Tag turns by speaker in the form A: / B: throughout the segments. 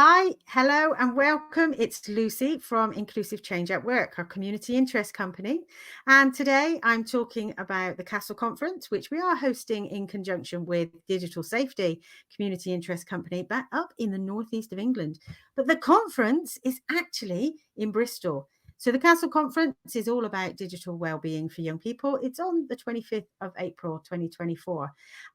A: Hi, hello, and welcome. It's Lucy from Inclusive Change at Work, our community interest company. And today I'm talking about the Castle Conference, which we are hosting in conjunction with Digital Safety Community Interest Company back up in the northeast of England. But the conference is actually in Bristol. So the Castle Conference is all about digital wellbeing for young people. It's on the 25th of April, 2024.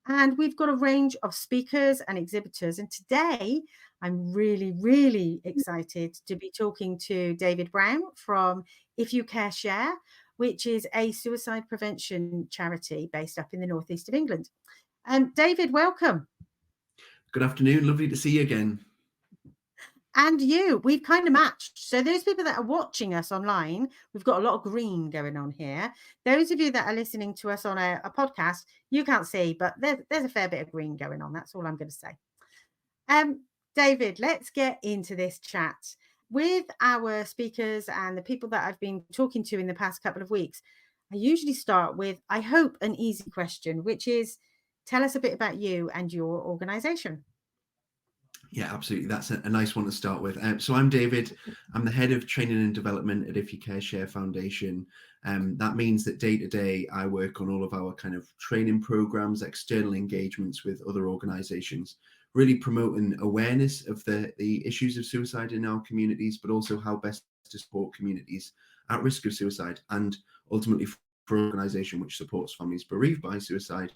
A: And we've got a range of speakers and exhibitors. And today I'm really excited to be talking to David Brown from If You Care Share, which is a suicide prevention charity based up in the northeast of England. David, welcome.
B: Good afternoon. Lovely to see you again.
A: And you, we've kind of matched. So those people that are watching us online, we've got a lot of green going on here. Those of you that are listening to us on a podcast, you can't see, but there's a fair bit of green going on. That's all I'm going to say. David, let's get into this chat. With our speakers and the people that I've been talking to in the past couple of weeks, I usually start with, I hope, an easy question, which is, tell us a bit about you and your organisation.
B: Yeah, absolutely. That's a nice one to start with. So I'm David. I'm the head of training and development at If You Care Share Foundation. That means that day to day, I work on all of our kind of training programs, external engagements with other organisations, really promoting awareness of the issues of suicide in our communities, but also how best to support communities at risk of suicide, and ultimately for an organisation which supports families bereaved by suicide,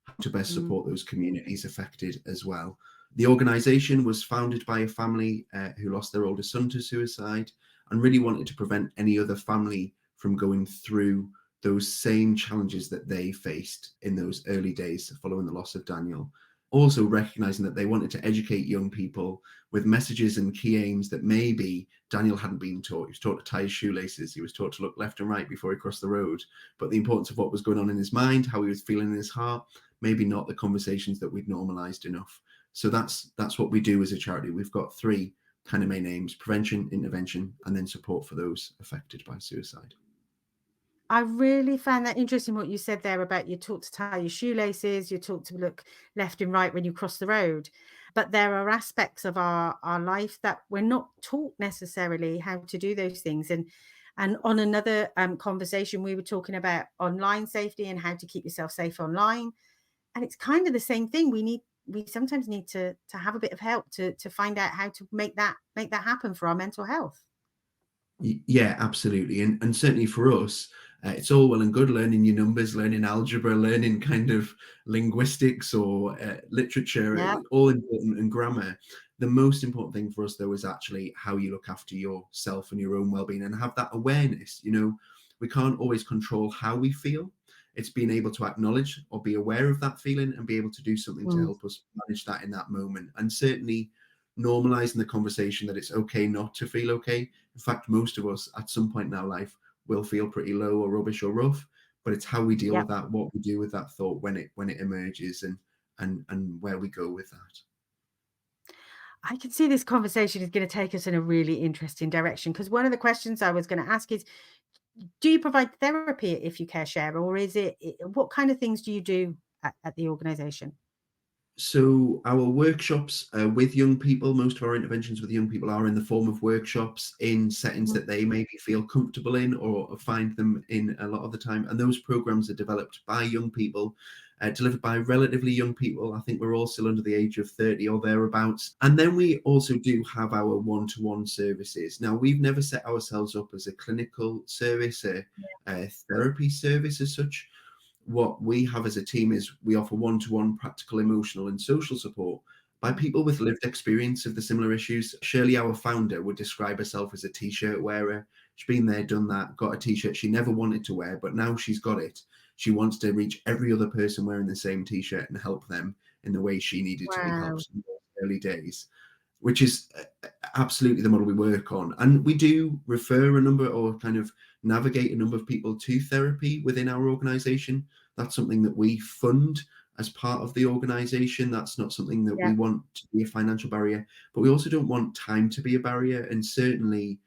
B: how to best support those communities affected as well. The organisation was founded by a family who lost their oldest son to suicide and really wanted to prevent any other family from going through those same challenges that they faced in those early days following the loss of Daniel. Also recognising that they wanted to educate young people with messages and key aims that maybe Daniel hadn't been taught. He was taught to tie his shoelaces. He was taught to look left and right before he crossed the road. But the importance of what was going on in his mind, how he was feeling in his heart, maybe not the conversations that we'd normalised enough. So that's what we do as a charity. We've got three kind of main aims: prevention, intervention, and then support for those affected by suicide.
A: I really found that interesting what you said there about you're taught to tie your shoelaces, you're taught to look left and right when you cross the road. But there are aspects of our life that we're not taught necessarily how to do those things. And on another conversation, we were talking about online safety and how to keep yourself safe online. And it's kind of the same thing. We sometimes need to have a bit of help to find out how to make that happen for our mental health.
B: Yeah, absolutely. And certainly for us, it's all well and good learning your numbers, learning algebra, learning kind of linguistics or literature,
A: Yeah.
B: all important, and grammar. The most important thing for us, though, is actually how you look after yourself and your own well-being and have that awareness. You know, we can't always control how we feel. It's being able to acknowledge or be aware of that feeling and be able to do something to help us manage that in that moment. And certainly normalizing the conversation that it's okay not to feel okay. In fact, most of us at some point in our life will feel pretty low or rubbish or rough, but it's how we deal with that, what we do with that thought when it emerges, and where we go with that.
A: I can see this conversation is going to take us in a really interesting direction, because one of the questions I was going to ask is, do you provide therapy If You Care Share, or is it, what kind of things do you do at the organisation?
B: So our workshops with young people, most of our interventions with young people are in the form of workshops in settings that they maybe feel comfortable in or find them in a lot of the time. And those programs are developed by young people, delivered by relatively young people. I think we're all still under the age of 30 or thereabouts. And then we also do have our one-to-one services. Now, we've never set ourselves up as a clinical service, a therapy service as such. What we have as a team is we offer one-to-one practical, emotional, and social support by people with lived experience of the similar issues. Shirley, our founder, would describe herself as a t-shirt wearer. She's been there, done that, got a t-shirt she never wanted to wear, but now she's got it. She wants to reach every other person wearing the same t-shirt and help them in the way she needed to be helped in those early days, which is absolutely the model we work on. And we do refer a number, or kind of navigate a number of people to therapy within our organization. That's something that we fund as part of the organization. That's not something that we want to be a financial barrier, but we also don't want time to be a barrier. And certainly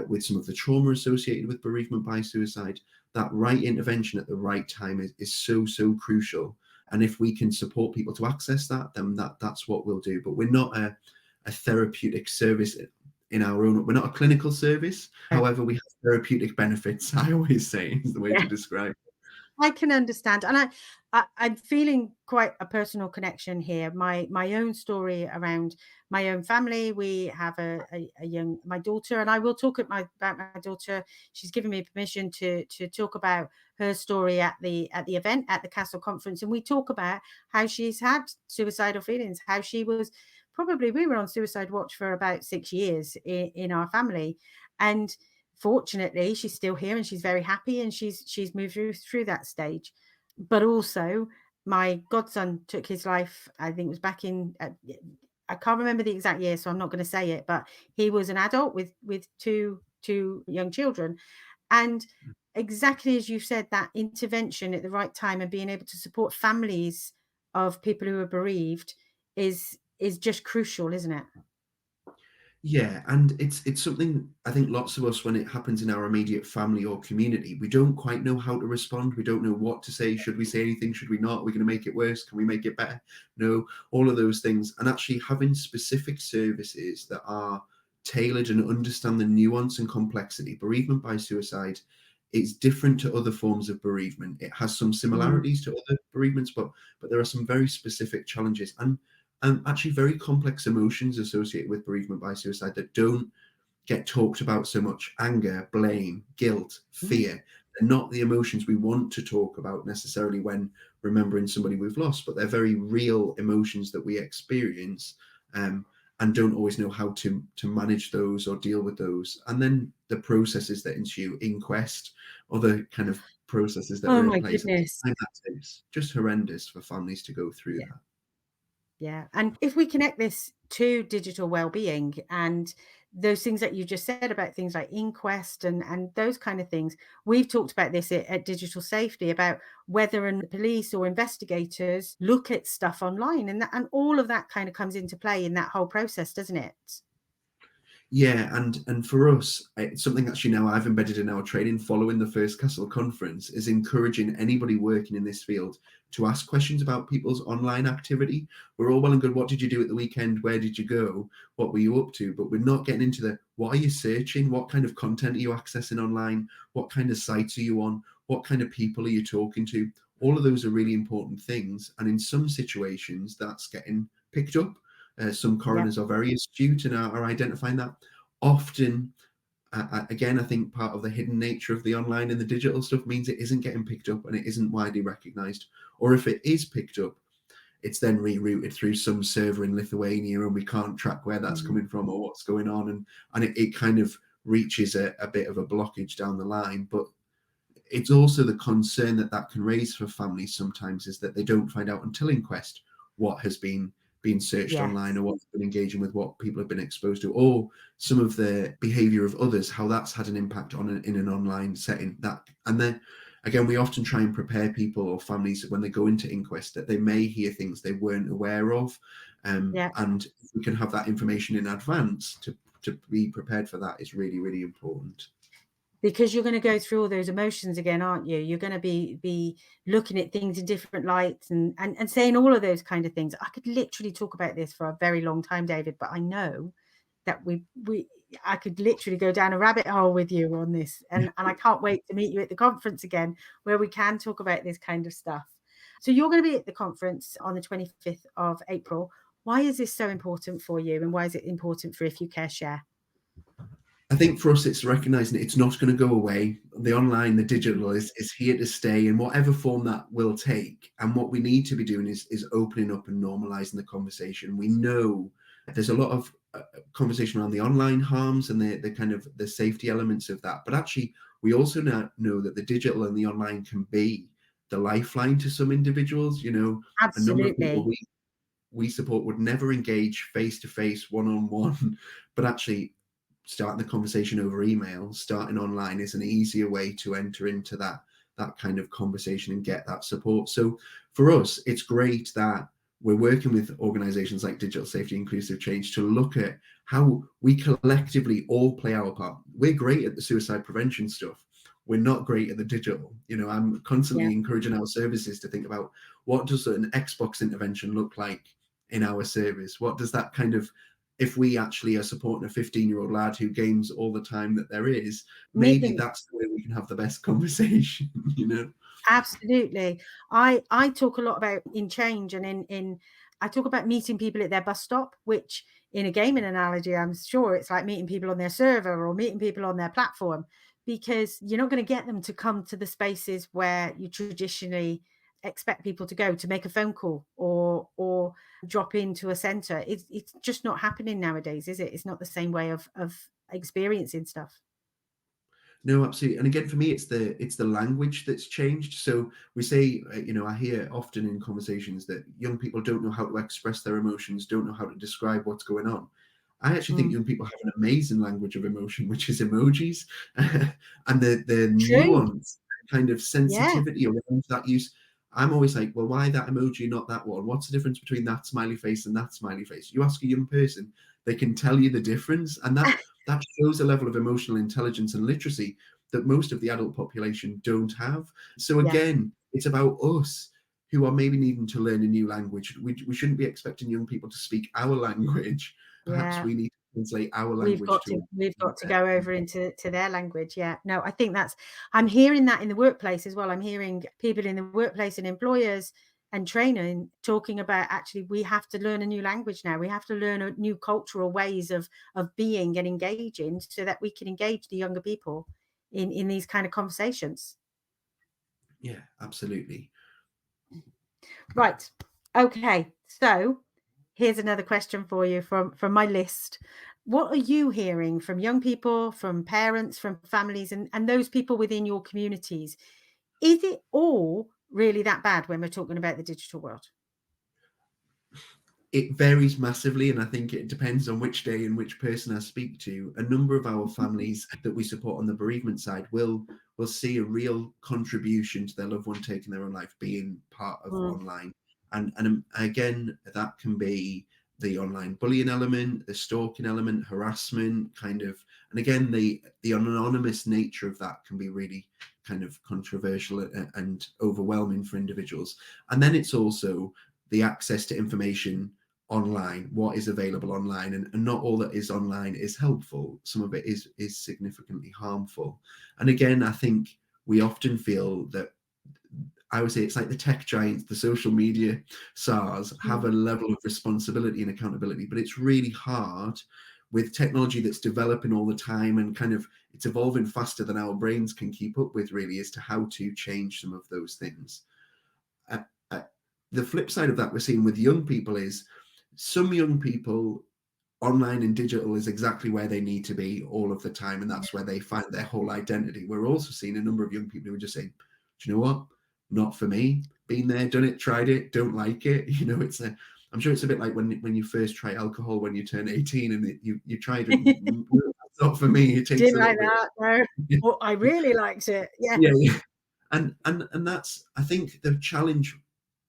B: with some of the trauma associated with bereavement by suicide, that right intervention at the right time is so crucial. And if we can support people to access that, then that's what we'll do. But we're not a therapeutic service in our own. We're not a clinical service,
A: Oh,
B: however, we have therapeutic benefits. I always say is the way
A: yeah.
B: to describe.
A: I can understand, and I'm feeling quite a personal connection here. My own story around my own family. We have a young my daughter, and I will talk about my daughter. She's given me permission to talk about her story at the event at the Castle conference, and we talk about how she's had suicidal feelings, how she was probably we were on suicide watch for about 6 years in our family, and fortunately she's still here and she's very happy and she's moved through that stage. But also my godson took his life, I think it was back in I can't remember the exact year, so I'm not going to say it, but he was an adult with two young children. And exactly as you said, that intervention at the right time and being able to support families of people who are bereaved is just crucial, isn't it?
B: Yeah, and it's something I think lots of us, when it happens in our immediate family or community, we don't quite know how to respond. We don't know what to say. Should we say anything? Should we not? Are we going to make it worse? Can we make it better? No, all of those things. And actually having specific services that are tailored and understand the nuance and complexity. Bereavement by suicide is different to other forms of bereavement. It has some
A: Mm,
B: similarities to other bereavements, but there are some very specific challenges. And actually very complex emotions associated with bereavement by suicide that don't get talked about so much. Anger, blame, guilt,
A: mm.
B: fear. They're not the emotions we want to talk about necessarily when remembering somebody we've lost, but they're very real emotions that we experience, um, and don't always know how to manage those or deal with those. And then the processes that ensue, inquest, other kind of processes that
A: Oh
B: are in
A: my
B: place. And the
A: goodness.
B: time that takes, just horrendous for families to go through that.
A: Yeah. And if we connect this to digital well-being and those things that you just said about things like inquest and those kind of things, we've talked about this at Digital Safety about whether and police or investigators look at stuff online, and all of that kind of comes into play in that whole process, doesn't it?
B: Yeah, and for us, it's something actually now I've embedded in our training following the first Castle conference is encouraging anybody working in this field to ask questions about people's online activity. We're all well and good. What did you do at the weekend? Where did you go? What were you up to? But we're not getting into the what are you searching? What kind of content are you accessing online? What kind of sites are you on? What kind of people are you talking to? All of those are really important things. And in some situations, that's getting picked up. Some
A: Yeah.
B: coroners are very astute and are identifying that. Often, again, I think part of the hidden nature of the online and the digital stuff means it isn't getting picked up and it isn't widely recognized. Or if it is picked up, it's then rerouted through some server in Lithuania and we can't track where that's
A: Mm.
B: coming from or what's going on. And it kind of reaches a bit of a blockage down the line. But it's also the concern that that can raise for families sometimes is that they don't find out until inquest what has been being searched online
A: Yes.
B: or what's been engaging with what people have been exposed to, or some of the behavior of others, how that's had an impact on in an online setting. That and then again, we often try and prepare people or families when they go into inquest that they may hear things they weren't aware of,
A: Yeah.
B: and if we can have that information in advance to be prepared for that is really really important.
A: Because you're going to go through all those emotions again, aren't you? You're going to be looking at things in different lights and saying all of those kind of things. I could literally talk about this for a very long time, David, but I know that we I could literally go down a rabbit hole with you on this, and I can't wait to meet you at the conference again where we can talk about this kind of stuff. So you're going to be at the conference on the 25th of April. Why is this so important for you, and why is it important for If You Care Share?
B: I think for us, it's recognizing it's not going to go away. The online, the digital is here to stay in whatever form that will take. And what we need to be doing is opening up and normalizing the conversation. We know there's a lot of conversation around the online harms and the kind of the safety elements of that. But actually, we also now know that the digital and the online can be the lifeline to some individuals. You know, a number of people
A: Absolutely.
B: we support would never engage face to face, one on one, but actually starting the conversation over email, starting online is an easier way to enter into that kind of conversation and get that support. So for us, it's great that we're working with organizations like Digital Safety Inclusive Change to look at how we collectively all play our part. We're great at the suicide prevention stuff. We're not great at the digital. You know, I'm
A: Yeah.
B: constantly encouraging our services to think about what does an Xbox intervention look like in our service? What does that kind of if we actually are supporting a 15-year-old lad who games all the time that there is, maybe
A: Me.
B: that's the way we can have the best conversation, you know?
A: Absolutely. I talk a lot about in change, and in I talk about meeting people at their bus stop, which in a gaming analogy, I'm sure it's like meeting people on their server or meeting people on their platform, because you're not going to get them to come to the spaces where you traditionally expect people to go to make a phone call or drop into a center. It's just not happening nowadays, is it? It's not the same way of experiencing stuff.
B: No, absolutely. And again, for me, it's the language that's changed. So we say, I hear often in conversations that young people don't know how to express their emotions, don't know how to describe what's going on. I actually think
A: Mm.
B: young people have an amazing language of emotion, which is emojis, and the
A: True.
B: nuance, kind of
A: Yeah.
B: sensitivity around that use. I'm always like, well, why that emoji, not that one? What's the difference between that smiley face and that smiley face? You ask a young person, they can tell you the difference, and that shows a level of emotional intelligence and literacy that most of the adult population don't have. So
A: Yeah.
B: again, it's about us who are maybe needing to learn a new language. We shouldn't be expecting young people to speak our language. Perhaps
A: Yeah.
B: we need to translate our
A: We've
B: language
A: got
B: to
A: to go over into their language. Yeah. No, I think I'm hearing that in the workplace as well. I'm hearing people in the workplace and employers and training talking about, actually, we have to learn a new language now. We have to learn a new cultural ways of being and engaging, so that we can engage the younger people in these kind of conversations.
B: Yeah, absolutely.
A: Right. Okay. So here's another question for you from my list. What are you hearing from young people, from parents, from families, and those people within your communities? Is it all really that bad when we're talking about the digital world?
B: It varies massively, and I think it depends on which day and which person I speak to. A number of our families that we support on the bereavement side will see a real contribution to their loved one taking their own life being part of
A: Mm,
B: online. And again, that can be the online bullying element, the stalking element, harassment, kind of. And again, the anonymous nature of that can be really kind of controversial and overwhelming for individuals. And then it's also the access to information online, what is available online, and not all that is online is helpful. Some of it is significantly harmful. And again, I think we often feel that, I would say it's like the tech giants, the social media SARS have a
A: mm.
B: level of responsibility and accountability, but it's really hard with technology that's developing all the time and kind of it's evolving faster than our brains can keep up with, really, as to how to change some of those things. uh, uh, the flip side of that we're seeing with young people is some young people, online and digital is exactly where they need to be all of the time, and that's where they find their whole identity. We're also seeing a number of young people who are just saying, do you know what, not for me, been there, done it, tried it, don't like it. I'm sure it's a bit like when you first try alcohol when you turn 18 and you tried it, it's not for me, it takes
A: Didn't
B: a little
A: like
B: bit.
A: that. No. Well, I really liked it.
B: Yeah,
A: Yes.
B: yeah. And that's, I think the challenge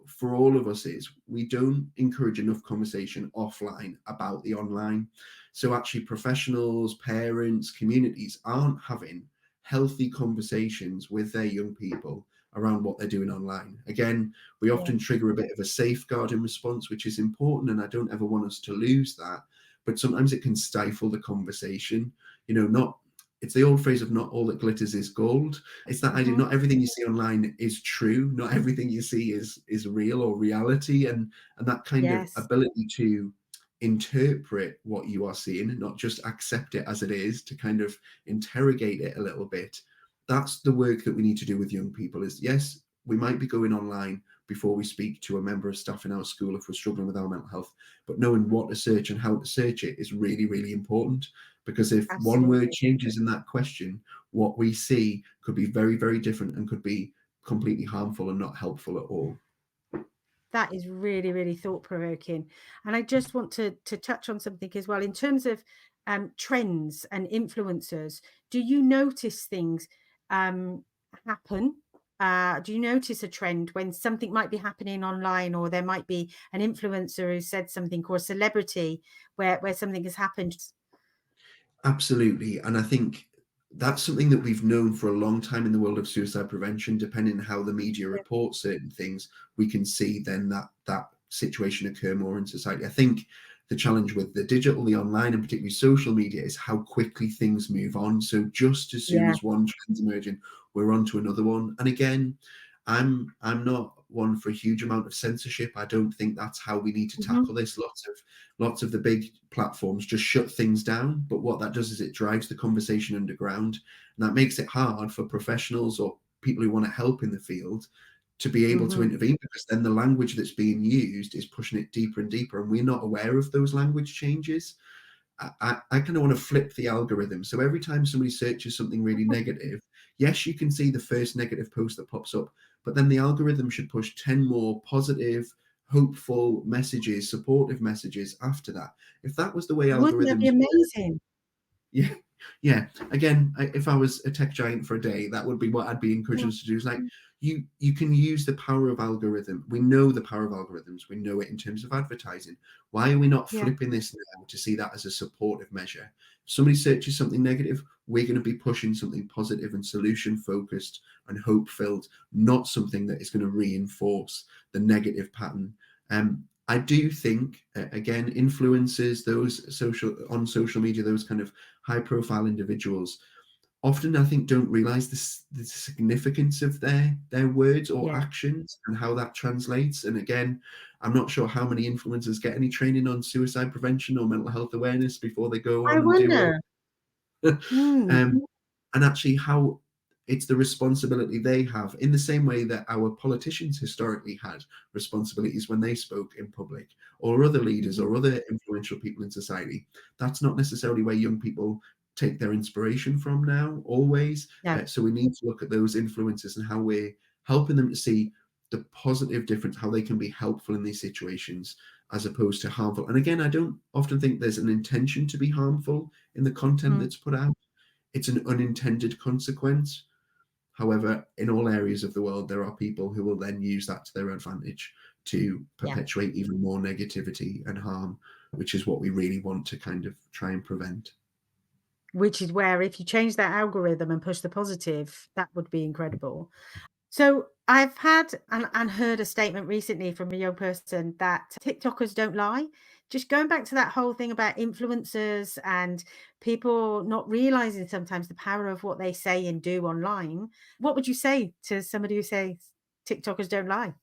B: for all of us is we don't encourage enough conversation offline about the online. So actually professionals, parents, communities aren't having healthy conversations with their young people around what they're doing online. Again, we
A: Yeah.
B: often trigger a bit of a safeguarding response, which is important, and I don't ever want us to lose that. But sometimes it can stifle the conversation. Not, it's the old phrase of not all that glitters is gold. It's that idea,
A: Mhm.
B: not everything you see online is true, not everything you see is real or reality, and that kind of
A: Yes.
B: ability to interpret what you are seeing and not just accept it as it is, to kind of interrogate it a little bit. That's the work that we need to do with young people. Is, yes, we might be going online before we speak to a member of staff in our school if we're struggling with our mental health, but knowing what to search and how to search it is really, really important, because if one word
A: Absolutely.
B: changes in that question, what we see could be very, very different and could be completely harmful and not helpful at all.
A: That is really, really thought provoking. And I just want to touch on something as well in terms of trends and influencers. Do you notice things happen? Do you notice a trend when something might be happening online, or there might be an influencer who said something, or a celebrity where something has happened?
B: Absolutely. And I think that's something that we've known for a long time in the world of suicide prevention. Depending on how the media
A: Yeah.
B: reports certain things, we can see then that situation occur more in society. I think the challenge with the digital, the online, and particularly social media is how quickly things move on. So just as soon
A: Yeah.
B: as one trend's emerging, we're on to another one. And again, I'm not one for a huge amount of censorship. I don't think that's how we need to
A: Hmm.
B: tackle this. Lots of the big platforms just shut things down, but what that does is it drives the conversation underground, and that makes it hard for professionals or people who want to help in the field to be able to
A: Hmm.
B: intervene, because then the language that's being used is pushing it deeper and deeper, and we're not aware of those language changes. I kind of want to flip the algorithm. So every time somebody searches something really negative, yes, you can see the first negative post that pops up, but then the algorithm should push 10 more positive, hopeful messages, supportive messages after that. If that was the way
A: Wouldn't that be
B: algorithms work,
A: amazing?
B: yeah, yeah. Again, if I was a tech giant for a day, that would be what I'd be encouraging
A: Mm.
B: us to do. Is like you can use the power of algorithm. We know the power of algorithms. We know it in terms of advertising. Why are we not
A: Yeah.
B: flipping this now to see that as a supportive measure? If somebody searches something negative, we're going to be pushing something positive and solution focused and hope filled, not something that is going to reinforce the negative pattern. I do think, again, influencers, those social media, those kind of high profile individuals, often I think don't realize the significance of their words or
A: Yeah.
B: actions and how that translates. And again, I'm not sure how many influencers get any training on suicide prevention or mental health awareness before they go
A: I
B: on and do
A: wonder. Mm.
B: um, and actually how it's the responsibility they have, in the same way that our politicians historically had responsibilities when they spoke in public, or other leaders
A: Hmm.
B: or other influential people in society. That's not necessarily where young people take their inspiration from now, always.
A: No.
B: So we need to look at those influences and how we're helping them to see the positive difference, how they can be helpful in these situations as opposed to harmful. And again, I don't often think there's an intention to be harmful in the content
A: Mm.
B: that's put out. It's an unintended consequence. However, in all areas of the world, there are people who will then use that to their advantage to
A: Yeah.
B: perpetuate even more negativity and harm, which is what we really want to kind of try and prevent.
A: Which is where, if you change that algorithm and push the positive, that would be incredible. So I've had and heard a statement recently from a young person that TikTokers don't lie. Just going back to that whole thing about influencers and people not realizing sometimes the power of what they say and do online. What would you say to somebody who says TikTokers don't lie?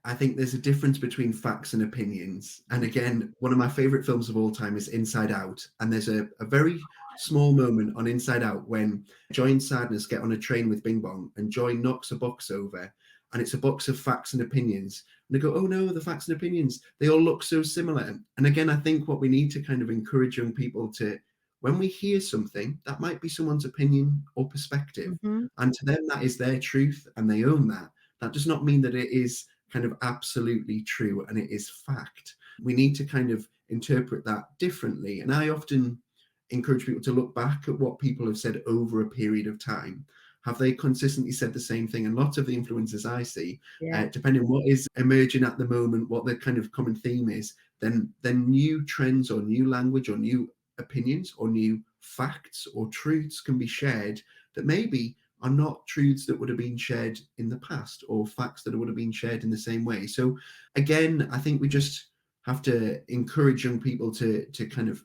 B: I think there's a difference between facts and opinions. And again, one of my favorite films of all time is Inside Out. And there's a very small moment on Inside Out when Joy and Sadness get on a train with Bing Bong, and Joy knocks a box over, and it's a box of facts and opinions. And they go, oh no, the facts and opinions, they all look so similar. And again, I think what we need to kind of encourage young people to, when we hear something, that might be someone's opinion or perspective.
A: Hmm.
B: And to them, that is their truth and they own that. That does not mean that it is kind of absolutely true and it is fact. We need to kind of interpret that differently. And I often encourage people to look back at what people have said over a period of time. Have they consistently said the same thing? And lots of the influences I see,
A: Yeah.
B: depending on what is emerging at the moment, what the kind of common theme is, then new trends or new language or new opinions or new facts or truths can be shared that maybe are not truths that would have been shared in the past or facts that would have been shared in the same way. So again, I think we just have to encourage young people to kind of,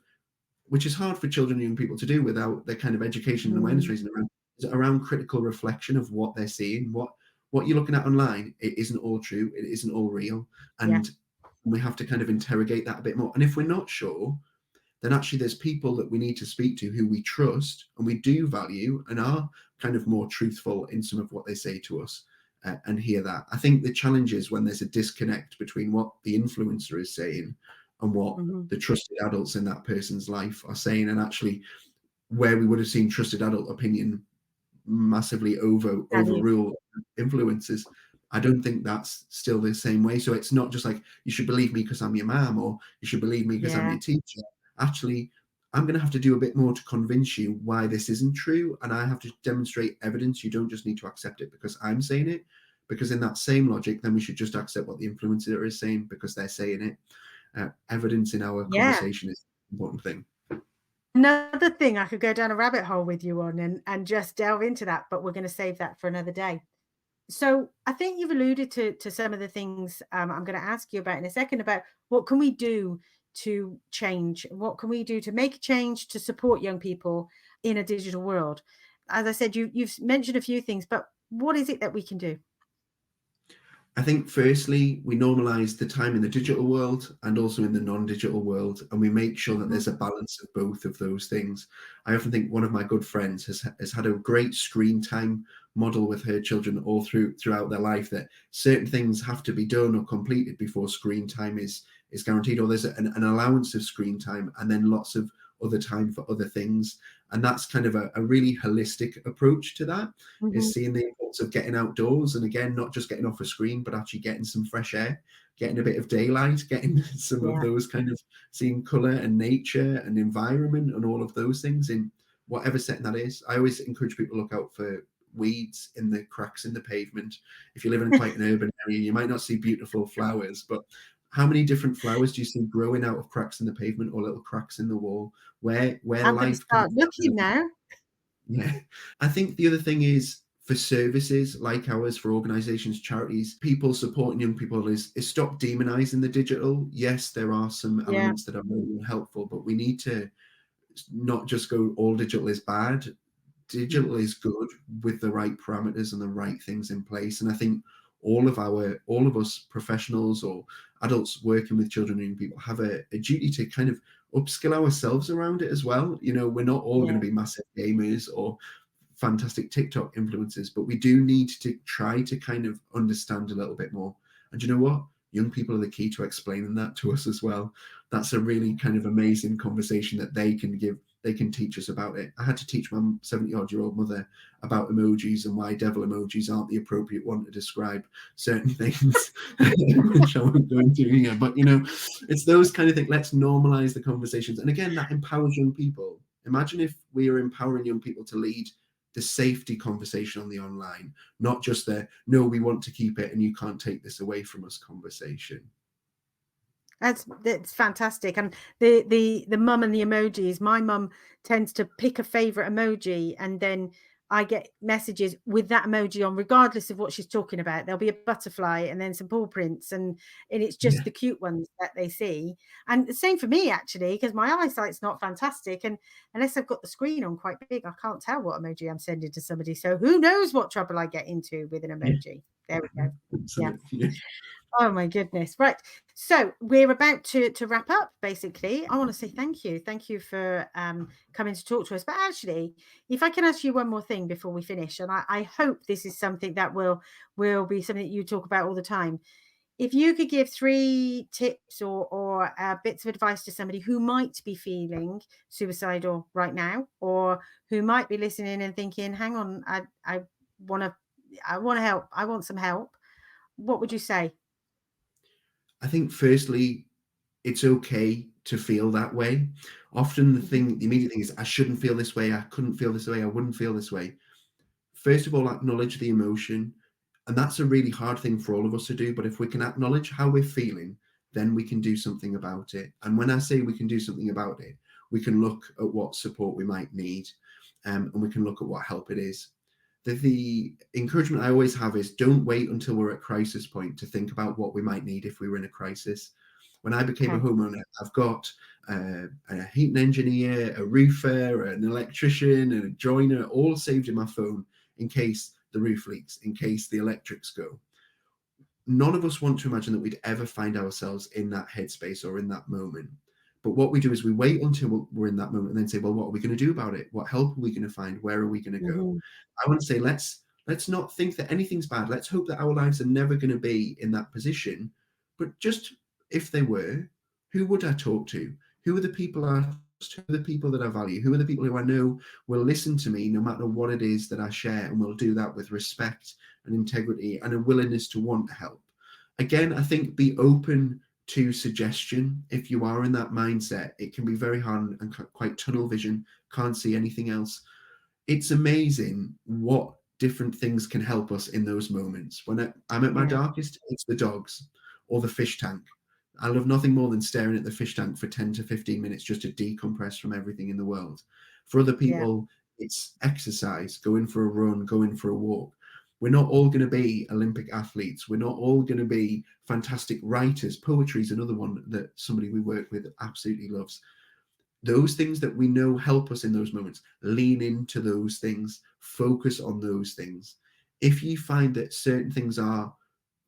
B: which is hard for children and young people to do without their kind of education and awareness
A: Mm.
B: raising around critical reflection of what they're seeing, what you're looking at online. It isn't all true. It isn't all real.
A: Yeah.
B: And we have to kind of interrogate that a bit more. And if we're not sure, then actually there's people that we need to speak to who we trust and we do value and are kind of more truthful in some of what they say to us, and hear that. I think the challenge is when there's a disconnect between what the influencer is saying and what
A: Hmm.
B: the trusted adults in that person's life are saying, and actually where we would have seen trusted adult opinion massively overrule influences. I don't think that's still the same way. So it's not just like you should believe me because I'm your mom or you should believe me because I'm
A: Yeah.
B: your teacher. Actually, I'm going to have to do a bit more to convince you why this isn't true. And I have to demonstrate evidence. You don't just need to accept it because I'm saying it. Because in that same logic, then we should just accept what the influencer is saying because they're saying it. Evidence in our
A: Yeah.
B: conversation is an important thing.
A: Another thing I could go down a rabbit hole with you on and just delve into that, but we're going to save that for another day. So I think you've alluded to some of the things I'm going to ask you about in a second about what can we do to change? What can we do to make a change to support young people in a digital world? As I said, you've mentioned a few things, but what is it that we can do?
B: I think firstly, we normalize the time in the digital world and also in the non-digital world, and we make sure that
A: Mhm.
B: there's a balance of both of those things. I often think one of my good friends has had a great screen time model with her children all throughout their life, that certain things have to be done or completed before screen time is guaranteed, or there's an allowance of screen time and then lots of other time for other things. And that's kind of a really holistic approach to that,
A: Mhm.
B: is seeing the importance of getting outdoors, and again, not just getting off a screen, but actually getting some fresh air, getting a bit of daylight, getting some of
A: Yeah.
B: those kind of seeing color and nature and environment and all of those things in whatever setting that is. I always encourage people to look out for weeds in the cracks in the pavement. If you live in quite an urban area, you might not see beautiful flowers, but how many different flowers do you see growing out of cracks in the pavement or little cracks in the wall where
A: I'm going to
B: life can
A: start looking
B: happen?
A: now.
B: Yeah. I think the other thing is, for services like ours, for organizations, charities, people supporting young people, is stop demonizing the digital. Yes, there are some
A: Yeah.
B: elements that are really helpful, but we need to not just go all digital is bad.
A: Mm.
B: Digital is good with the right parameters and the right things in place. And I think all of us professionals or adults working with children and young people have a duty to kind of upskill ourselves around it as well. You know, we're not all going
A: Yeah.
B: to be massive gamers or fantastic TikTok influencers, but we do need to try to kind of understand a little bit more. And you know what? Young people are the key to explaining that to us as well. That's a really kind of amazing conversation that they can give. They can teach us about it. I had to teach my 70-odd-year-old mother about emojis and why devil emojis aren't the appropriate one to describe certain things, which I won't go into here. But, you know, it's those kind of things. Let's normalize the conversations. And again, that empowers young people. Imagine if we are empowering young people to lead the safety conversation on the online, not just the no, we want to keep it and you can't take this away from us conversation.
A: That's fantastic. And the mum and the emojis, my mum tends to pick a favorite emoji, and then I get messages with that emoji on, regardless of what she's talking about. There'll be a butterfly and then some paw prints, and it's just
B: Yeah,
A: the cute ones that they see. And the same for me, actually, because my eyesight's not fantastic, and unless I've got the screen on quite big, I can't tell what emoji I'm sending to somebody. So who knows what trouble I get into with an
B: yeah,
A: emoji. There we go. Yeah.
B: absolutely. Yeah.
A: Oh my goodness. Right. So we're about to wrap up, basically. I want to say thank you. Thank you for coming to talk to us. But actually, if I can ask you one more thing before we finish, and I hope this is something that will be something that you talk about all the time. If you could give 3 tips or bits of advice to somebody who might be feeling suicidal right now, or who might be listening and thinking, hang on, want to I want to help. I want some help. What would you say?
B: I think firstly, it's okay to feel that way. Often
A: Mhm.
B: the immediate thing is, I shouldn't feel this way, I couldn't feel this way, I wouldn't feel this way. First of all, acknowledge the emotion. And that's a really hard thing for all of us to do. But if we can acknowledge how we're feeling, then we can do something about it. And when I say we can do something about it, we can look at what support we might need, and we can look at what help it is. The encouragement I always have is, don't wait until we're at crisis point to think about what we might need if we were in a crisis. When I became a
A: Okay.
B: homeowner, I've got a heating engineer, a roofer, an electrician, and a joiner all saved in my phone in case the roof leaks, in case the electrics go. None of us want to imagine that we'd ever find ourselves in that headspace or in that moment. But what we do is we wait until we're in that moment and then say, well, what are we going to do about it? What help are we going to find? Where are we going to go?
A: Mhm.
B: I want to say, let's not think that anything's bad. Let's hope that our lives are never going to be in that position. But just if they were, who would I talk to? Who are the people I trust? Who are the people that I value? Who are the people who I know will listen to me no matter what it is that I share, and will do that with respect and integrity and a willingness to want help? Again, I think be open to suggestion. If you are in that mindset, it can be very hard and quite tunnel vision, can't see anything else. It's amazing what different things can help us in those moments. When I'm at my
A: Yeah.
B: darkest, it's the dogs or the fish tank. I love nothing more than staring at the fish tank for 10 to 15 minutes just to decompress from everything in the world. For other
A: Yeah.
B: people, it's exercise, going for a run, going for a walk. We're not all going to be Olympic athletes. We're not all going to be fantastic writers. Poetry is another one that somebody we work with absolutely loves. Those things that we know help us in those moments, lean into those things, focus on those things. If you find that certain things are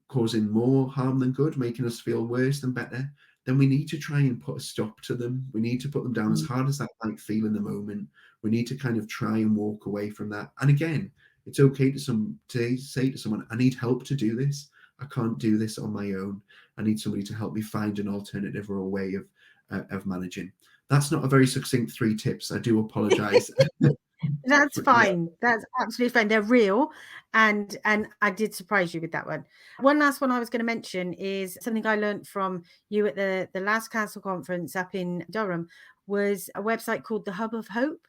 B: causing more harm than good, making us feel worse than better, then we need to try and put a stop to them. We need to put them down, as
A: Mm.
B: hard as that might feel in the moment. We need to kind of try and walk away from that. And again, it's okay to say to someone, I need help to do this. I can't do this on my own. I need somebody to help me find an alternative or a way of managing. That's not a very succinct 3 tips. I do apologize.
A: That's
B: Yeah.
A: fine. That's absolutely fine. They're real, and I did surprise you with that one. One last one I was going to mention is something I learned from you at the last council conference up in Durham, was a website called the Hub of Hope.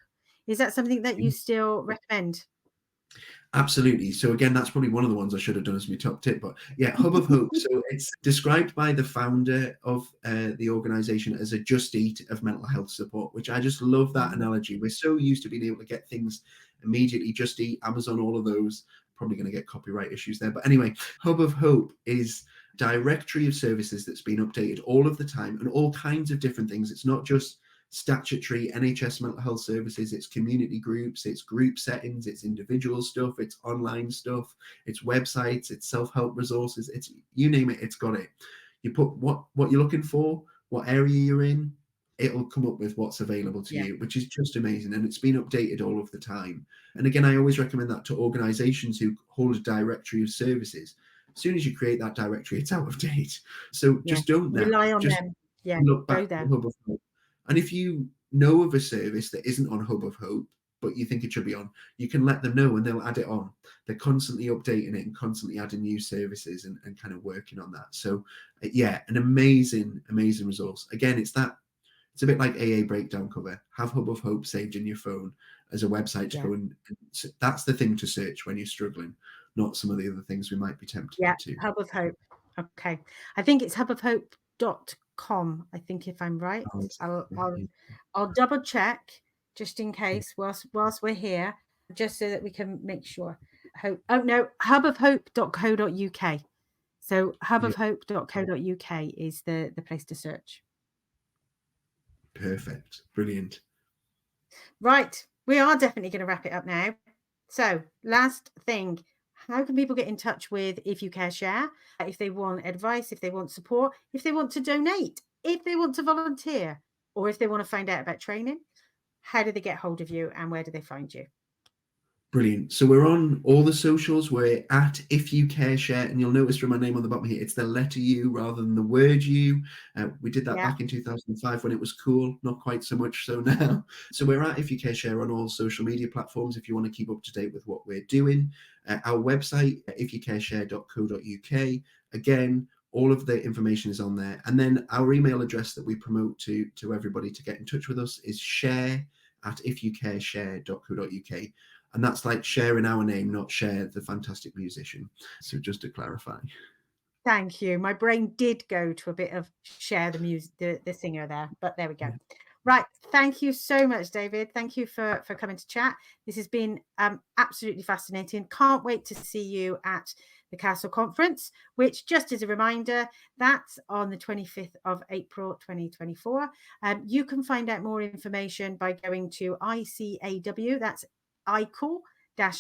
A: Is that something that you still recommend?
B: Absolutely. So again, that's probably one of the ones I should have done as my top tip. But yeah, Hub of Hope. So it's described by the founder of the organization as a Just Eat of mental health support, which I just love that
A: Mm.
B: analogy. We're so used to being able to get things immediately, Just Eat, Amazon, all of those. Probably going to get copyright issues there. But anyway, Hub of Hope is directory of services that's been updated all of the time and all kinds of different things. It's not just statutory NHS mental health services, it's community groups, it's group settings, it's individual stuff, it's online stuff, it's websites, it's self-help resources, it's you name it, it's got it. You put what you're looking for, what area you're in, it'll come up with what's available to
A: Yeah,
B: you, which is just amazing. And it's been updated all of the time. And again, I always recommend that to organizations who hold a directory of services. As soon as you create that directory, it's out of date. So
A: yeah.
B: just don't now.
A: Rely on
B: Just
A: them. Yeah,
B: look
A: go
B: back to
A: there.
B: Hub of Hope. And if you know of a service that isn't on Hub of Hope, but you think it should be on, you can let them know and they'll add it on. They're constantly updating it and constantly adding new services and kind of working on that. So yeah, an amazing, amazing resource. Again, it's a bit like AA breakdown cover. Have Hub of Hope saved in your phone as a website to
A: Yeah,
B: go and that's the thing to search when you're struggling, not some of the other things we might be tempted
A: yeah.
B: to.
A: Hub of Hope. Okay. I think it's hubofhope.com, I think, if I'm right.
B: Oh, it's-
A: I'll double check just in case whilst we're here, just so that we can make sure. Hope. Oh no, hubofhope.co.uk. So
B: yeah,
A: hubofhope.co.uk is the place to search.
B: perfect. Brilliant.
A: Right. We are definitely going to wrap it up now. So, last thing, how can people get in touch with If You Care Share? If they want advice, if they want support, if they want to donate, if they want to volunteer, or if they want to find out about training, how do they get hold of you and where do they find you?
B: Brilliant. So we're on all the socials. We're at If You Care Share, and you'll notice from my name on the bottom here, it's the letter U rather than the word U. We did that
A: Yeah.
B: back in 2005 when it was cool, not quite so much so now. So we're at If You Care Share on all social media platforms if you want to keep up to date with what we're doing. Our website, ifyoucareshare.co.uk. Again, all of the information is on there. And then our email address that we promote to everybody to get in touch with us is share@ifyoucareshare.co.uk. And that's like sharing our name, not share the fantastic musician. So just to clarify.
A: Thank you. My brain did go to a bit of share the music, the singer there, but there we go. Right. Thank you so much, David. Thank you for coming to chat. This has been absolutely fascinating. Can't wait to see you at the Castle Conference, which, just as a reminder, that's on the 25th of April 2024. You can find out more information by going to ICAW, that's ICAW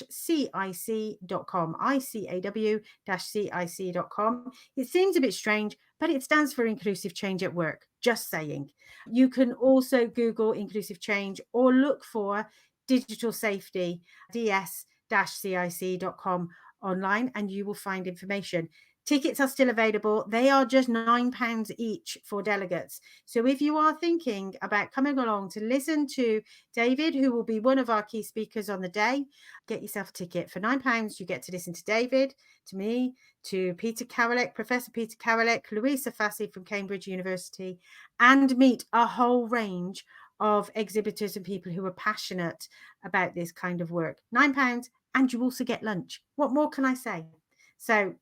A: cic.com, icaw-cic.com. It seems a bit strange, but it stands for Inclusive Change at Work, just saying. You can also Google inclusive change or look for digital safety, ds-cic.com online, and you will find information. Tickets are still available. They are just £9 each for delegates. So if you are thinking about coming along to listen to David, who will be one of our key speakers on the day, get yourself a ticket. For £9, you get to listen to David, to me, to Peter Karolek, Professor Peter Karolek, Louisa Fassi from Cambridge University, and meet a whole range of exhibitors and people who are passionate about this kind of work. £9, and you also get lunch. What more can I say? So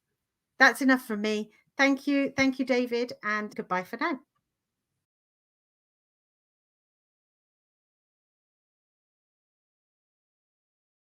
A: that's enough from me. Thank you, David, and goodbye for now.